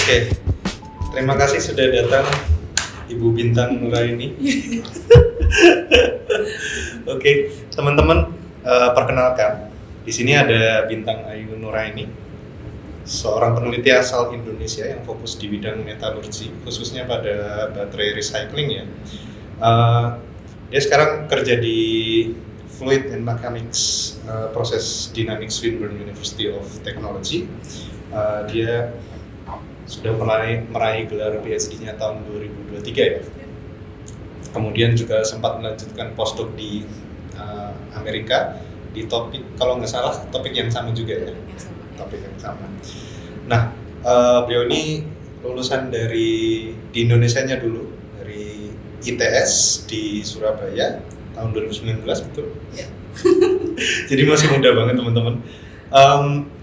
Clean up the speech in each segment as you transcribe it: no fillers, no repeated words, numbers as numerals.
Oke, terima kasih sudah datang Ibu Bintang Nuraini. Oke, teman-teman, perkenalkan, di sini ada Bintang Ayu Nuraini, seorang peneliti asal Indonesia yang fokus di bidang metalurgi, khususnya pada baterai recycling ya. Dia sekarang kerja di Fluid and Mechanics Process Dynamics Swinburne University of Technology. Dia sudah meraih gelar PhD-nya tahun 2023 ya. Kemudian juga sempat melanjutkan postdoc di Amerika di topik, kalau nggak salah topik yang sama juga ya. Topik yang sama. Nah, beliau ini lulusan di Indonesianya dulu, dari ITS di Surabaya tahun 2019, betul? Ya. Jadi masih muda banget teman-teman.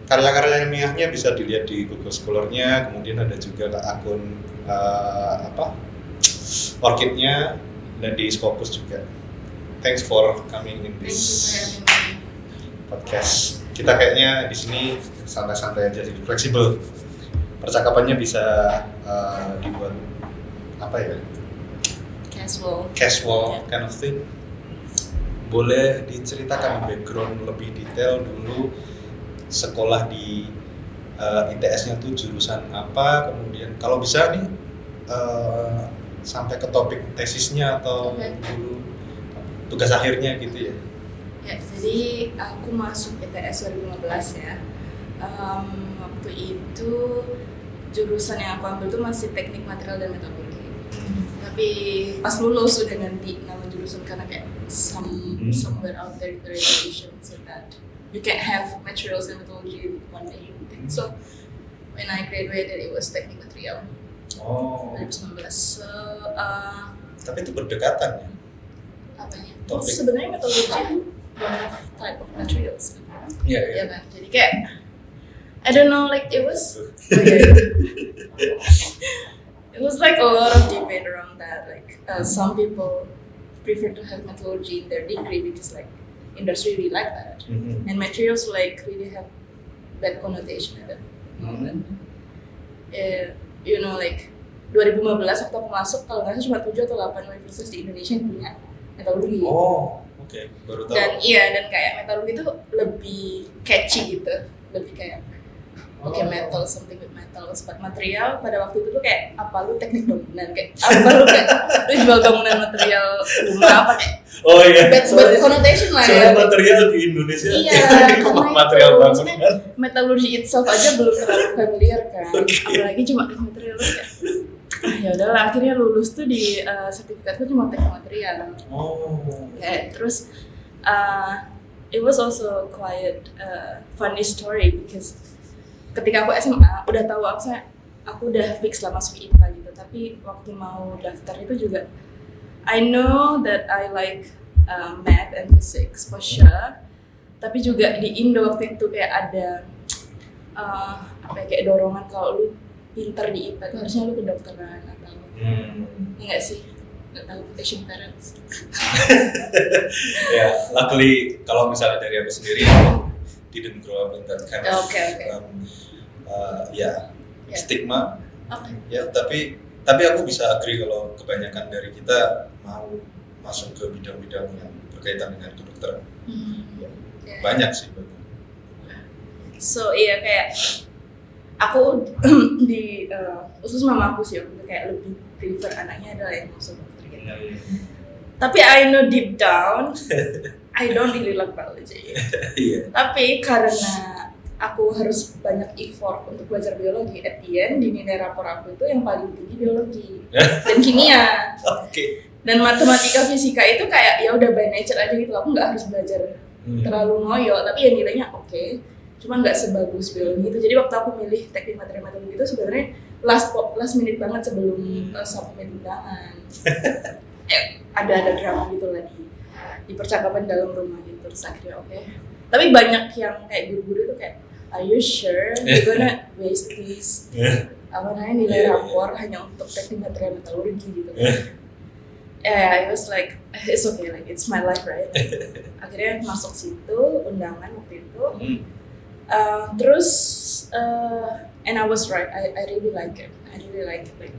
Karya-karya ilmiahnya bisa dilihat di Google Scholar-nya, kemudian ada juga akun Orchid-nya dan di Scopus juga. Thanks for coming in this podcast. Kita kayaknya di sini santai-santai aja, jadi fleksibel. Percakapannya bisa dibuat casual kind of thing. Boleh diceritakan background lebih detail dulu, sekolah di ITS-nya tuh jurusan apa, kemudian kalau bisa nih sampai ke topik tesisnya atau dulu tugas akhirnya gitu ya. Ya, jadi aku masuk ITS 2015 ya. Waktu itu jurusan yang aku ambil tuh masih teknik material dan metalurgi. Tapi pas lulus udah ganti nama jurusan karena kayak somewhere out there the regulation said that you can't have materials and metallurgy in one day. So when I graduated, it was teknik material. 2019. So tapi itu berdekatan ya? Apanya? Topik. Sebenarnya metallurgy itu one of type of materials. Iya. Kan? Jadi kayak I don't know, like it was it was like a lot of debate around that. Like some people prefer to have metallurgy in their degree because like industry really like that, and materials like really have bad connotation at that moment. You know, like 2015 waktu aku masuk, kalau nggak salah cuma 7 atau 8 universitas di Indonesia yang punya metalurgi. Oke, baru tahu. Dan kayak metalurgi itu lebih catchy gitu, lebih kayak metal, something with metal. Sebab material pada waktu itu tuh kayak apa lu teknik bangunan, kayak apa lu kayak lu jual bangunan material rumah apa kayak bad connotation lah ya. Material di Indonesia material bangunan. Metalurgi itself aja belum terlalu familiar kan, apalagi cuma material kayak ya udahlah, akhirnya lulus tuh di sertifikatku cuma teknik material. Terus it was also quite funny story because ketika aku SMA udah tahu aku udah fix lah masuk IPA gitu, tapi waktu mau daftar itu juga I know that I like math and physics for sure, tapi juga di Indo waktu itu kayak ada kayak dorongan kalau lu pintar di IPA itu harusnya lu kedokteran atau enggak sih, nggak tahu, Asian parents. Ya, luckily kalau misalnya dari aku sendiri didn't grow up in that kind of stigma. Ya, tapi aku bisa agree kalau kebanyakan dari kita mau masuk ke bidang-bidang yang berkaitan dengan kedokteran. Banyak sih. So kayak aku di khusus mama aku sih waktu kayak lebih prefer anaknya adalah yang masuk dokter gitu. Tapi I know deep down I don't really like biology. Tapi karena aku harus banyak effort untuk belajar biologi, at the end di nilai rapor aku itu yang paling tinggi biologi dan kimia. Dan matematika fisika itu kayak ya udah by nature aja gitu, aku nggak harus belajar terlalu ngoyo, tapi ya nilainya oke. Cuman nggak sebagus biologi itu. Jadi waktu aku milih teknik material metalurgi itu sebenarnya last minute banget sebelum submit undangan. Ada drama gitu lah di percakapan dalam rumah gitu, terus akhirnya oke. Tapi banyak yang kayak guru-guru itu kayak, are you sure you're gonna waste this nilai rapor hanya untuk teknik material metalurgi gitu kan? I was like, it's okay, like it's my life right. Akhirnya masuk situ undangan waktu itu. Terus and I was right. I really like it. I really like it. Like,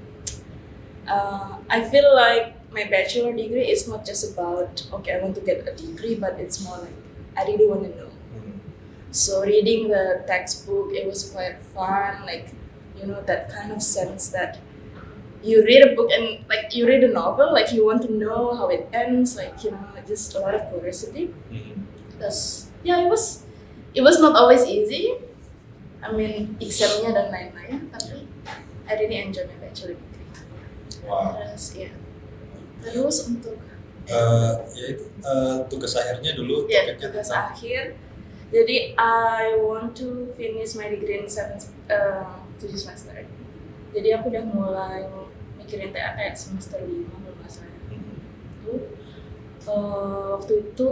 I feel like my bachelor degree is not just about okay, I want to get a degree, but it's more like I really want to know. So reading the textbook, it was quite fun. Like, you know, that kind of sense that you read a book and like you read a novel, like you want to know how it ends. Like, you know, just a lot of curiosity. Because yeah, it was not always easy. I mean, examnya dan lain-lain, tapi I really enjoy my bachelor degree. Wow. Terus untuk Ya itu tugas akhirnya dulu. ya tugas akhir. Jadi I want to finish my degree in 7 semester. Jadi aku udah mulai mikirin TA kayak semester 5 kalau nggak salah. Waktu itu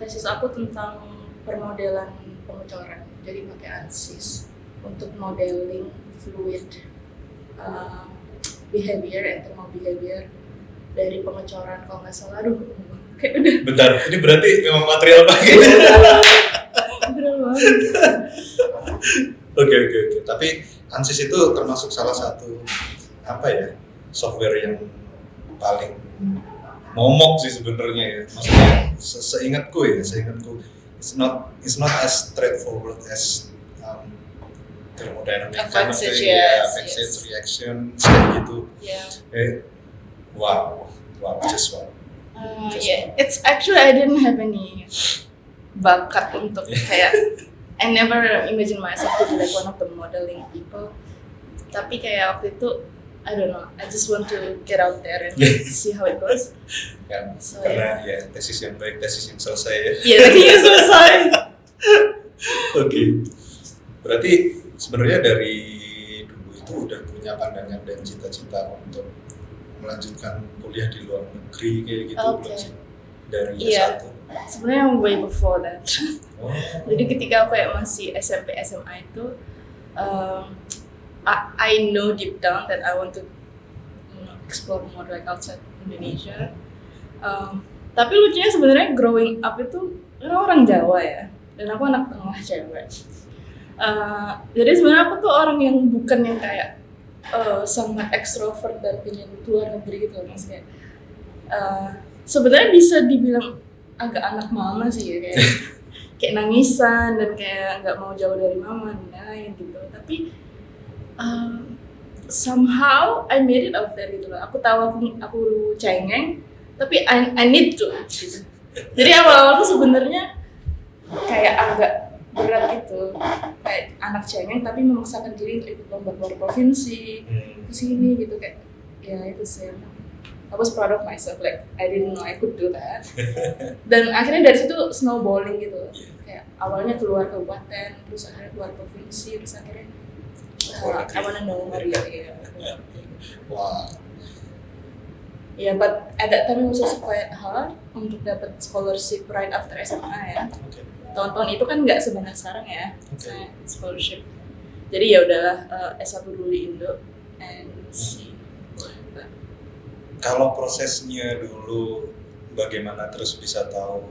tesis aku tentang permodelan pengecoran. Jadi pakai ANSYS untuk modeling fluid behavior and thermal behavior dari pengecoran kalau nggak salah. Aduh, kayak udah. Bentar, ini berarti memang material banget. Bener banget. Oke. Tapi ANSYS itu termasuk salah satu software yang paling momok sih sebenarnya ya. Maksudnya seingatku it's not as straightforward as thermodynamic chemistry, phase reaction kayak gitu. Wow, just wow. It's actually I didn't have any bakat untuk kayak I never imagine myself to be like one of the modeling people. Tapi kayak waktu itu I don't know, I just want to get out there and see how it goes. Karena tesis yang baik, tesis yang selesai ya. Tesis yang selesai. Oke. Berarti sebenarnya dari dulu itu udah punya pandangan dan cita-cita untuk melanjutkan kuliah di luar negeri kayak gitu belum sih? Dari S1? Sebenarnya way before that. Jadi ketika aku kayak masih SMP SMA itu I know deep down that I want to explore more like outside Indonesia. Tapi lucunya sebenarnya growing up itu orang Jawa ya, dan aku anak tengah cewek. Jadi sebenarnya aku tuh orang yang bukan yang kayak sangat ekstrovert dan pengen keluar negeri gitu, maksudnya. Sebenarnya bisa dibilang agak anak mama sih ya, kayak nangisan dan kayak nggak mau jauh dari mama dan lain gitu. Tapi somehow I made it out there gitu loh. Aku tahu aku cengeng, tapi I need to. Gitu. Jadi awal-awal tuh sebenarnya kayak agak berat gitu, kayak anak cengeng tapi memaksakan diri untuk ikut lomba keluar provinsi kesini gitu, kayak ya itu sih. I was proud of myself, like I didn't know I could do that. Dan akhirnya dari situ snowballing gitu, kayak awalnya keluar kabupaten, terus akhirnya keluar provinsi, terus akhirnya I wanna know more really. Wow. Yeah, but at that time it was also quite hard untuk dapat scholarship right after SMA ya. Tahun-tahun itu kan nggak sebanyak sekarang ya, scholarship. Jadi ya udahlah S1 dulu di Indo and see. Kalau prosesnya dulu bagaimana terus bisa tahu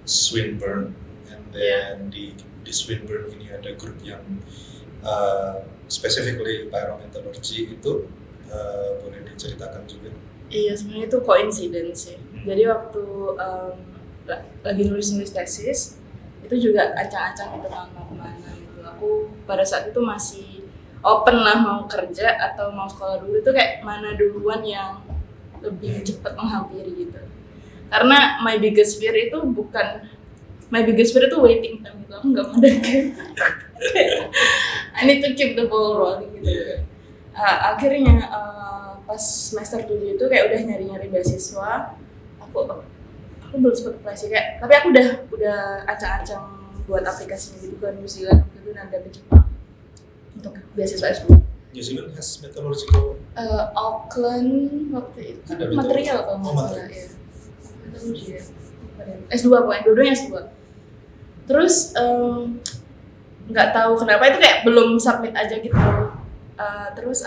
Swinburne, and then di Swinburne ini ada grup yang specifically pyrometallurgy itu boleh diceritakan juga? Iya, sebenarnya itu coincidence ya. Jadi waktu lagi nulis tesis itu juga acang-acang gitu kan mau kemana gitu. Aku pada saat itu masih open lah mau kerja atau mau sekolah dulu, itu kayak mana duluan yang lebih cepat menghampiri gitu. Karena my biggest fear itu waiting time gitu. Aku nggak mau deket. I need to keep the ball rolling gitu. Akhirnya pas semester 7 itu kayak udah nyari beasiswa. Aku belum sempat apply sih kayak, tapi aku udah acang-acang buat aplikasinya gitu ke New Zealand waktu itu dan ke Jepang untuk beasiswa S2. New Zealand has metallurgical. Auckland waktu itu Ada material kalau nggak salah ya. S2 pokoknya, dua-duanya S2. Terus nggak tahu kenapa itu kayak belum submit aja gitu. Terus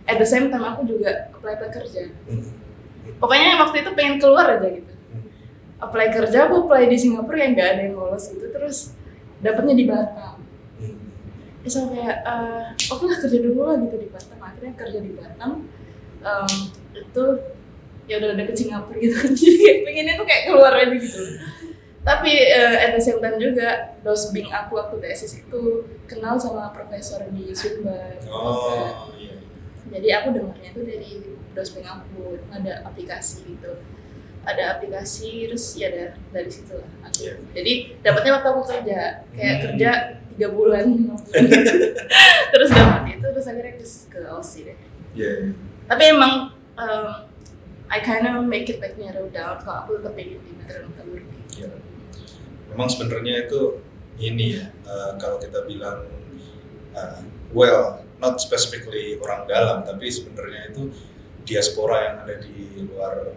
at the same time aku juga apply kerja. Pokoknya waktu itu pengen keluar aja gitu. Apply kerja, aku apply di Singapura yang nggak ada yang lolos gitu. Terus dapatnya di Batam. Hmm. Terus aku kayak oke lah kerja dulu lah gitu di Batam. Akhirnya kerja di Batam itu ya udah deket Singapura gitu kan. Jadi kayak pengennya tuh kayak keluar aja gitu. Tapi at the same time juga dosbing aku waktu tesis itu kenal sama profesor di Sumber. Oh iya. Jadi aku dengarnya tuh dari dosbing aku, ada aplikasi gitu. Ada aplikasi terus ya dari situ lah. Iya. Jadi dapatnya waktu aku kerja, kayak kerja 3 bulan, 5 bulan gitu. Terus dapat itu terus akhirnya ke Aussie deh. Iya. Tapi emang I kind of make it like narrow down kalau aku tetap pengen di meteorologi. Iya. Memang sebenarnya itu ini ya, kalau kita bilang well, not specifically orang dalam, tapi sebenarnya itu diaspora yang ada di luar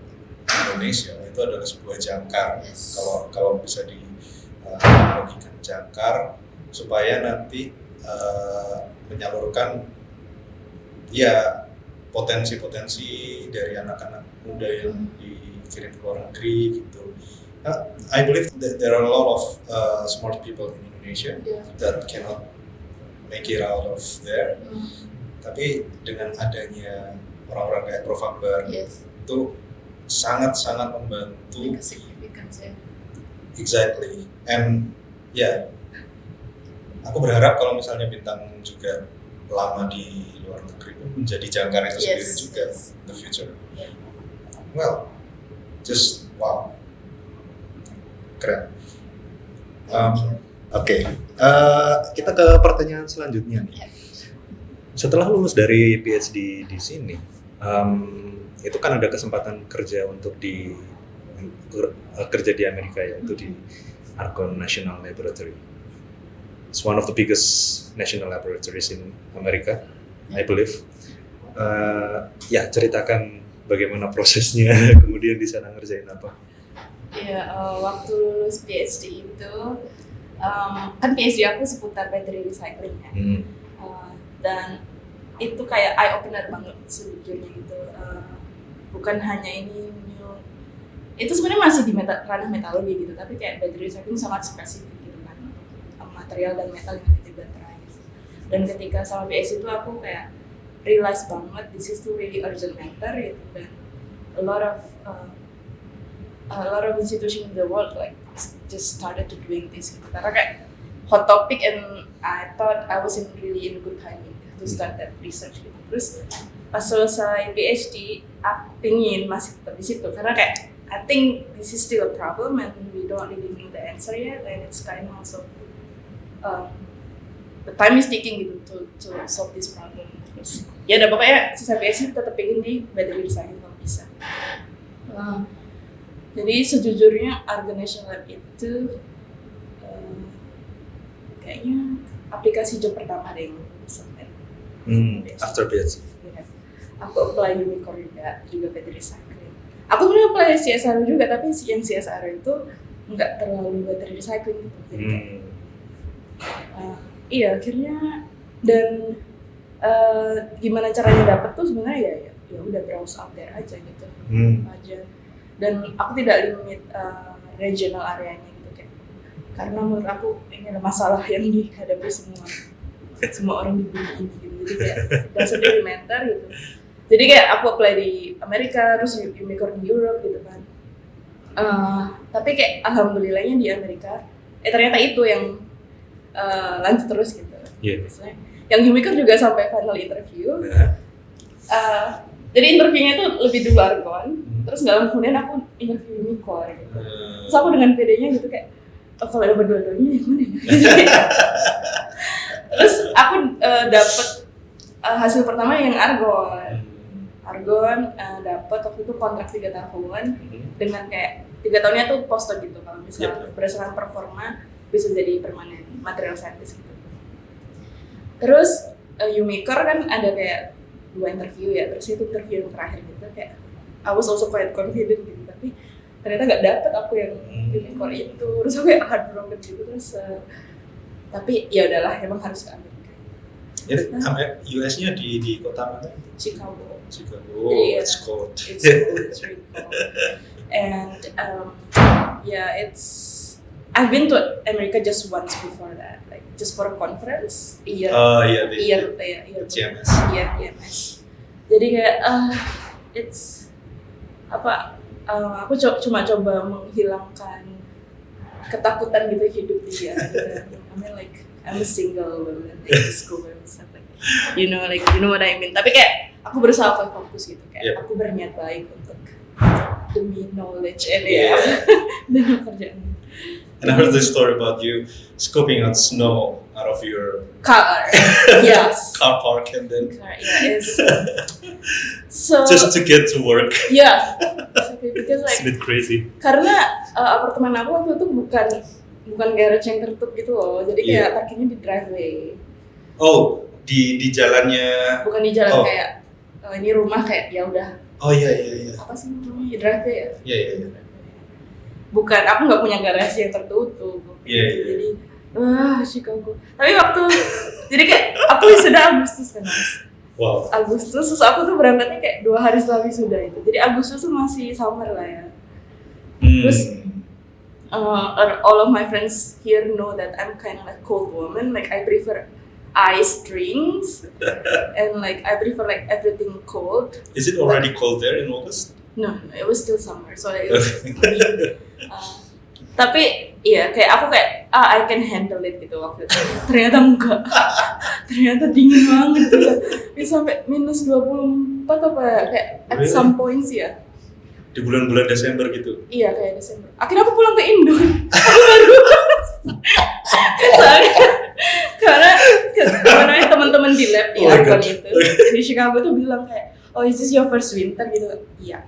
Indonesia itu adalah sebuah jangkar. Yes. Kalau bisa dianalogikan jangkar supaya nanti menyalurkan ya potensi-potensi dari anak-anak muda yang dikirim ke luar negeri gitu. I believe that there are a lot of smart people in Indonesia that cannot make it out of there. Tapi dengan adanya orang-orang kayak Prof. Akbar itu sangat-sangat membantu. Significance ya. Exactly. And ya, aku berharap kalau misalnya Bintang juga lama di luar negeri menjadi jangkar itu sendiri juga in the future. Yeah. Well, just wow. Keren. Oke. Kita ke pertanyaan selanjutnya nih. Setelah lulus dari PhD di sini, itu kan ada kesempatan kerja untuk kerja di Amerika ya, itu di Argonne National Laboratory. It's one of the biggest national laboratories in America, I believe. Ya, ceritakan bagaimana prosesnya, kemudian di sana ngerjain apa? Iya, waktu lulus PhD itu kan PhD aku seputar battery recycling ya. Dan itu kayak eye opener banget sejujurnya gitu. Bukan hanya ini new, itu sebenarnya masih di ranah metalurgi gitu, tapi kayak battery recycling sangat spesifik gitu kan, material dan metal yang ada di baterai. Dan ketika sama PhD itu aku kayak realize banget this is really urgent matter gitu, dan a lot of institutions in the world like just started to doing this gitu, karena kayak hot topic and I thought I was really in good timing to start that research gitu. Terus pas selesai PhD aku pingin masih tetap di situ karena kayak I think this is still a problem and we don't really know the answer yet, and it's kind of also the time is ticking gitu to solve this problem. Terus ya udah pokoknya selesai PhD tetap pingin di battery recycling kalau bisa. Jadi sejujurnya Argonne National Lab itu kayaknya aplikasi job pertama deh yang sampai. After PhD. Ya. Aku apply Umicore juga battery recycling. Aku pernah apply CSR juga, tapi yang CSR itu nggak terlalu battery recycling gitu. Iya akhirnya dan gimana caranya dapet tuh sebenarnya ya udah browse out there aja gitu aja. Dan aku tidak limit regional areanya gitu kayak, karena menurut aku ini ada masalah yang dihadapi semua orang di dunia ini gitu, jadi kayak doesn't really matter gitu. Jadi kayak aku apply di Amerika, terus Umicore di Europe gitu kan. Tapi kayak alhamdulillahnya di Amerika ternyata itu yang lanjut terus gitu. Misalnya, yang Umicore juga sampai final interview. Jadi interviewnya tuh lebih dulu Argonne, terus nggak lama kemudian aku interview Umicore gitu. Terus aku dengan PD-nya gitu kayak, oh kalau dapat dua-duanya yang mana ya? Terus aku dapet hasil pertama yang Argonne dapet waktu itu kontrak 3 tahun dengan kayak 3 tahunnya tuh postdoc gitu, kalau misalnya berdasarkan performa bisa jadi permanen material scientist gitu. Terus Umicore kan ada kayak 2 interview ya, terus itu interview yang terakhir gitu kayak I was also quite confident gitu, tapi ternyata nggak dapet aku yang Umicore itu, terus aku kayak heartbroken gitu. Terus tapi ya udahlah, emang harus ke Amerika. Jadi US-nya di kota mana? Chicago. Oh, it's cold. It's really cold. And yeah, I've been to America just once before that, like just for a conference, year CMS. EMS. Jadi kayak it's apa? Aku cuma coba menghilangkan ketakutan gitu hidup dia. I mean like I'm a single woman, like school and stuff like that. You know what I mean. Tapi kayak aku berusaha fokus gitu, kayak aku berniat baik untuk demi knowledge and demi kerjaan. And I heard this story about you scoping out snow out of your Car. Yes. car park and then Car, yeah, it's, so just to get to work. yeah, exactly, because It's a like bit crazy. karena apartemen aku waktu itu bukan garage yang tertutup gitu loh, jadi kayak parkirnya di driveway. Oh, di jalannya. Bukan di jalan Oh. kayak ini rumah kayak ya udah Oh iya. apa sih namanya, driveway ya. Iya. Bukan, aku nggak punya garasi yang tertutup. Iya. Jadi Chicago. Tapi waktu jadi kayak aku sudah Agustus kan Mas. Wow. Agustus, terus aku tuh berangkatnya kayak 2 hari setelah wisuda itu. Jadi Agustus tuh masih summer lah ya. Terus all of my friends here know that I'm kind of like cold woman. Like I prefer ice drinks and like I prefer like everything cold. Is it already cold there in August? No, it was still summer, so it was. Tapi iya kayak aku kayak I can handle it gitu waktu itu. Ternyata enggak. Ternyata dingin banget gitu. Bisa sampai minus 24 apa ya? Kayak at Really? some points ya. Di bulan-bulan Desember gitu. Iya kayak Desember. Akhirnya aku pulang ke Indo. Aku baru. Karena teman-teman di lab di Oh my Argon God. itu di Chicago tuh bilang kayak, oh is this your first winter gitu? Iya.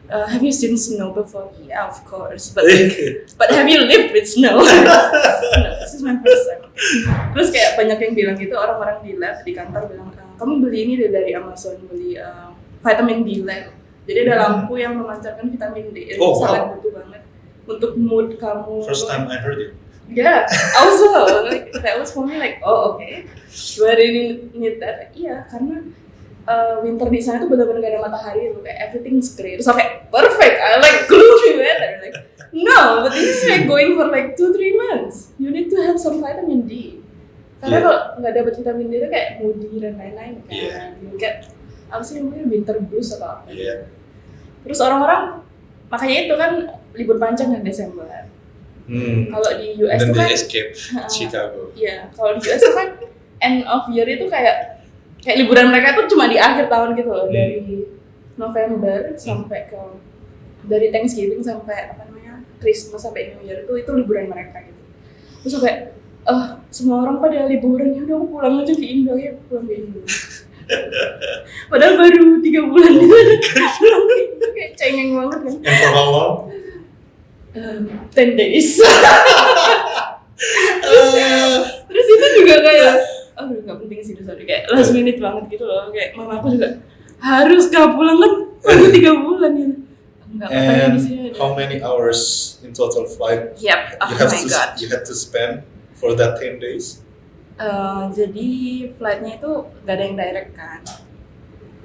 Have you seen snow before? Yeah, of course. But have you lived with snow? No, this is my first time. Terus kayak banyak yang bilang gitu, orang-orang di lab di kantor bilang, kamu beli ini deh dari Amazon, beli vitamin D lab. Jadi ada lampu yang memancarkan vitamin D. Itu sangat butuh banget untuk mood kamu. First time I heard it. Yeah, also like that was for me like, oh okay, do I really need that? Iya, karena winter di sana tuh benar-benar gak ada matahari, loh, kayak everything's clear. So kayak perfect, I like gloomy weather. Like no, but this is like going for like 2-3 months. You need to have some vitamin D. Karena kalau nggak dapat vitamin D itu kayak moody dan lain-lain kan. You get apa sih namanya winter blues atau apa? Yeah. Terus orang-orang makanya itu kan libur panjang kan Desember. Kalau di US And then tuh kan they escape Chicago. iya, kalau di US tuh kan end of year itu kayak liburan mereka tuh cuma di akhir tahun gitu loh, dari November sampai ke dari Thanksgiving sampai apa namanya Christmas sampai New Year itu liburan mereka gitu. Terus kayak semua orang pada liburan, ya udah aku pulang aja ke Indo ya, pulang ke Indo. Padahal baru 3 bulan gitu pulang ke Indo, kayak cengeng banget kan. And for how long? 10 days. Terus itu juga kayak aduh nggak penting sih, sorry, kayak last minute banget gitu loh, kayak mama aku juga harus pulang kan baru 3 bulan gitu. Enggak, katanya di sini And ada. how many hours in total flight Yep, oh my god. you had to spend for that 10 days? Jadi flightnya itu gak ada yang direct kan,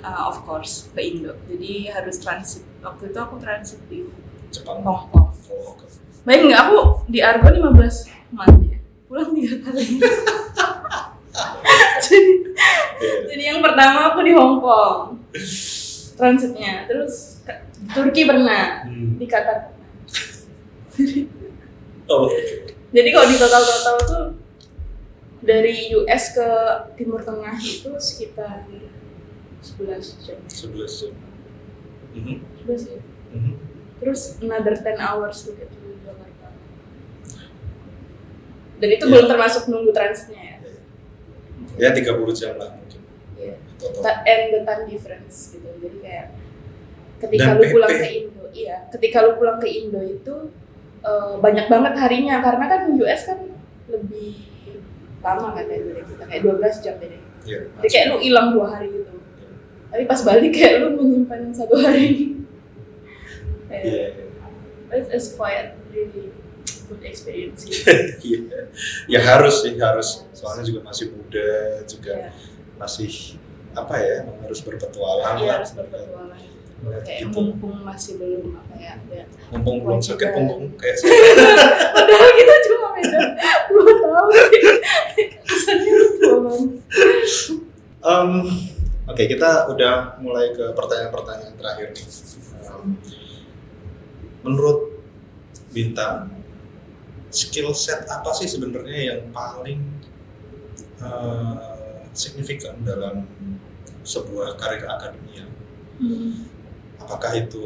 of course ke Indo. Jadi harus transit. Waktu itu aku transit di Jepang. Hong Kong. Oh, okay. Bayangin nggak, aku di Argon 15 Maret ya, pulang 3 kali. Jadi yang pertama aku di Hong Kong transitnya, terus Turki pernah, di Qatar pernah. Oh. Jadi kalau di total tuh dari US ke Timur Tengah itu sekitar 11 jam. 11 jam. 11 ya. Terus another 10 hours to get to Jakarta. Dan itu belum termasuk nunggu transitnya ya. Ya 30 jam lah mungkin. Iya. Total. And the time difference gitu. Jadi kayak ketika Dan lu pulang PP. ke Indo, ketika lu pulang ke Indo itu banyak banget harinya, karena kan US kan lebih lama kan dari kita, kayak 12 jam beda. Iya. Jadi kayak lu hilang 2 hari gitu. Tapi pas balik kayak lu menyimpan 1 hari. Iya. It's quite really good experience. Iya. Ya harus sih, harus. Soalnya juga masih muda, juga masih apa ya, harus berpetualang. Iya, harus berpetualang. Kayak Gitu. mumpung masih belum apa ya, Mumpung belum sakit punggung kayak padahal kita beda 2 tahun. Kesannya lu tua banget. Oke, kita udah mulai ke pertanyaan-pertanyaan terakhir nih. Menurut Bintang, skill set apa sih sebenarnya yang paling signifikan dalam sebuah karir akademia? Apakah itu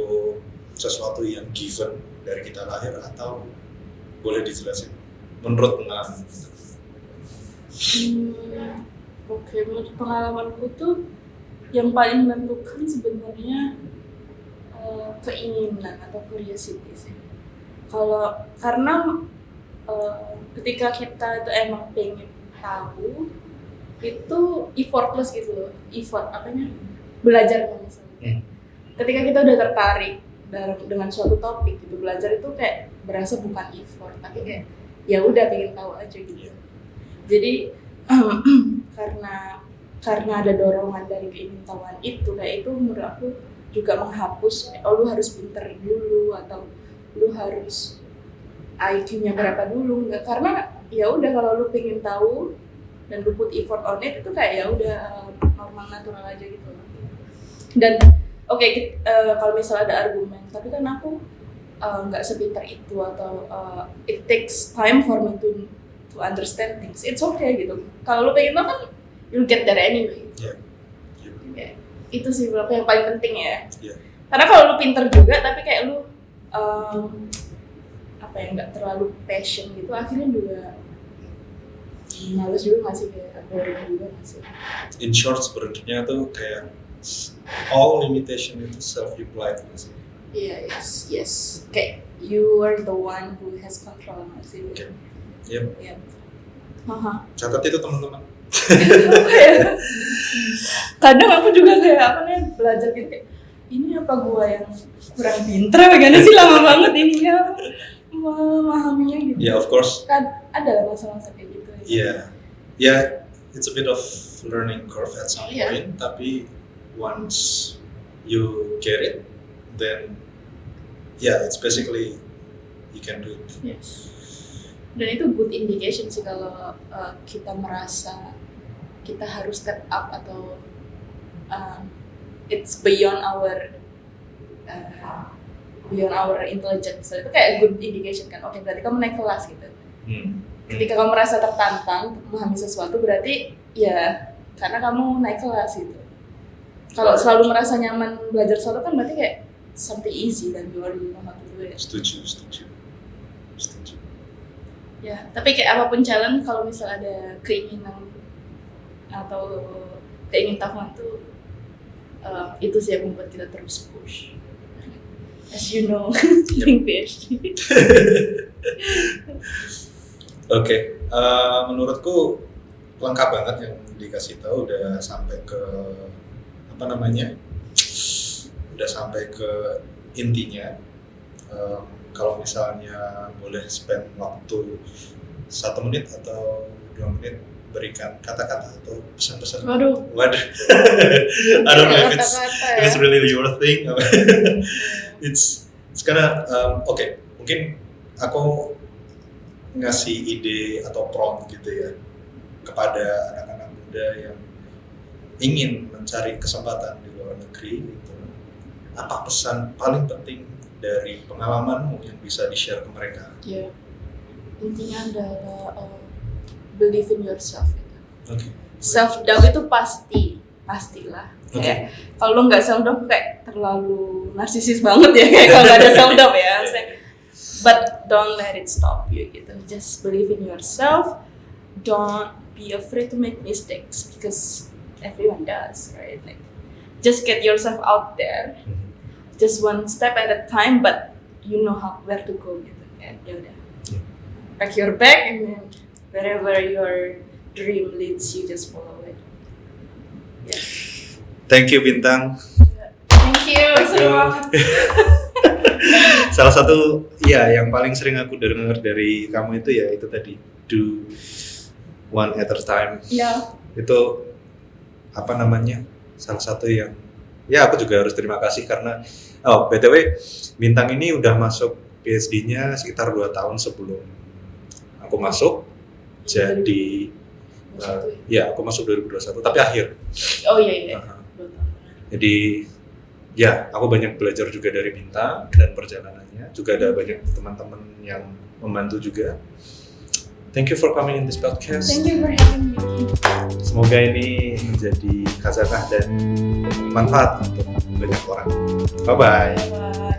sesuatu yang given dari kita lahir atau boleh dijelasin menurut pengalaman? Oke, menurut pengalamanku tuh yang paling menentukan sebenarnya keinginan atau curiosity sih. Karena ketika kita itu emang pengen tahu, itu effortless gitu loh, belajarnya misalnya. Ketika kita udah tertarik dengan suatu topik gitu, belajar itu kayak berasa bukan effort, tapi kayak ya udah pengen tahu aja gitu. Jadi karena ada dorongan dari keingintahuan itu, kayak itu menurut aku juga menghapus lu harus pinter dulu atau lu harus IQ-nya berapa dulu, enggak, karena ya udah kalau lu pengen tahu dan lu put effort on it, itu kayak ya udah normal natural aja gitu. Dan kalau misalnya ada argumen, tapi kan aku nggak sepintar itu atau it takes time for me to understand things. It's okay gitu. Kalau lu pengen tahu kan you'll get there anyway. Yeah. Itu sih beberapa yang paling penting ya. Yeah. Karena kalau lu pintar juga tapi kayak lu nggak terlalu passion gitu, akhirnya juga males juga nggak sih, kayak boring juga nggak sih. In short sebenarnya tuh kayak all limitation itu self-applied nggak sih? Iya, yes. Kayak you are the one who has control nggak sih? Yep. Catat itu teman-teman. Kadang aku juga kayak belajar gitu kayak, ini apa gua yang kurang pintar bagaimana sih, lama banget ininya memahaminya gitu. Yeah, of course. Kan ada masa-masa kayak gitu. Yeah, it's a bit of learning curve at some point, tapi once you get it, then it's basically you can do it. Yes. Dan itu good indication sih kalau kita merasa kita harus step up atau it's beyond our intelligence. Itu kayak good indication kan. Oke, berarti kamu naik kelas gitu. Ketika kamu merasa tertantang untuk memahami sesuatu, berarti ya karena kamu naik kelas gitu. Kalau selalu merasa nyaman belajar sesuatu kan berarti kayak something easy dan you already know how to do it. Setuju. Ya, tapi kayak apapun challenge, kalau misal ada keinginan atau keingintahuan tuh itu sih yang membuat kita terus push. As you know, doing PhD. Oke, menurutku lengkap banget yang dikasih tahu, udah sampai ke udah sampai ke intinya. Kalau misalnya boleh spend waktu 1 menit atau 2 menit berikan kata-kata atau pesan-pesan. Waduh. I don't know if it's really your thing. It's kinda okay. Mungkin aku ngasih ide atau prompt gitu ya kepada anak-anak muda yang ingin mencari kesempatan di luar negeri gitu. Apa pesan paling penting dari pengalamanmu yang bisa di-share ke mereka? Ya, intinya adalah believe in yourself. Okay. Self doubt itu pastilah. Kayak kalau lo nggak self doubt kayak terlalu narsisis banget ya, kayak kalau nggak ada self doubt ya. But don't let it stop you gitu. Just believe in yourself. Don't be afraid to make mistakes because everyone does, right? Like, just get yourself out there. Just one step at a time, but you know where to go gitu. Ya udah. Pack your bag and then wherever your dream leads you, just follow it. Yeah. Thank you Bintang. Thank you. Seru banget. Salah satu yang paling sering aku dengar dari kamu itu ya itu tadi, do one at a time. Ya. Itu salah satu yang aku juga harus terima kasih karena BTW Bintang ini udah masuk PhD-nya sekitar 2 tahun sebelum aku masuk jadi aku masuk 2021 tapi akhir. Oh iya. Jadi ya aku banyak belajar juga dari Bintang dan perjalanannya, juga ada banyak teman-teman yang membantu juga. Thank you for coming in this podcast. Thank you for having me. Semoga ini menjadi khazanah dan manfaat untuk banyak orang. Bye bye. Bye.